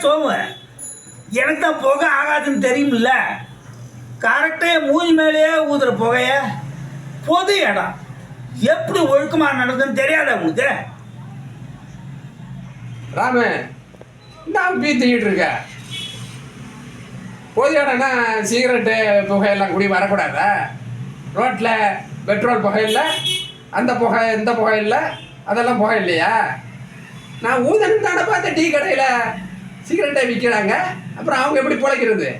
சோமு, எனக்கு தான் புகை ஆகாதுன்னு தெரியுமில்ல. கரெக்டாக மூஞ்சி மேலேயே ஊதுற புகைய பொது இடம் எப்படி ஒழுக்கமாக நடக்குதுன்னு தெரியாத உங்களுக்கு? ராமு, நான் பீத்திக்கிட்டு இருக்க பொது இடம்னா சிகரெட்டு புகையெல்லாம் குடி வரக்கூடாதா? ரோட்டில் பெட்ரோல் புகை இல்லை, அந்த புகை இந்த புகை இல்லை, அதெல்லாம் புகை இல்லையா? நான் ஊதன் தானே பார்த்த டீ கடையில் சிகரெட்டை விற்கிறாங்க, அப்புறம் அவங்க எப்படி பிழைக்கிறது?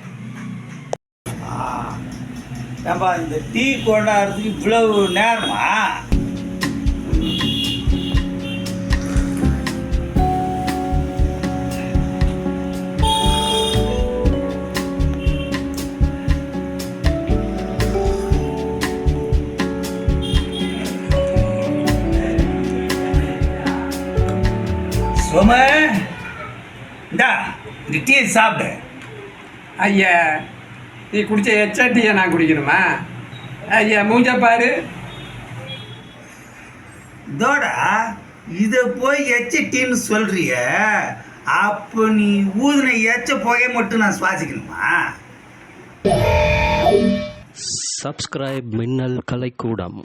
ஏன்பா இந்த டீ கொண்டாடுறதுக்கு இவ்வளவு நேரமா? சோமு, இந்தா இந்த டீ சாப்பிடு. ஐயா, நீ குடிச்ச எச்சா டீயை நான் குடிக்கணுமா? ஐயா மூஞ்ச பாரு. இதோட இதை போய் எச்ச டீன்னு சொல்றிய, அப்போ நீ ஊதின எச்ச புகையை மட்டும் நான் சுவாசிக்கணுமா? சப்ஸ்கிரைப் மின்னல் கலைக்கூடம்.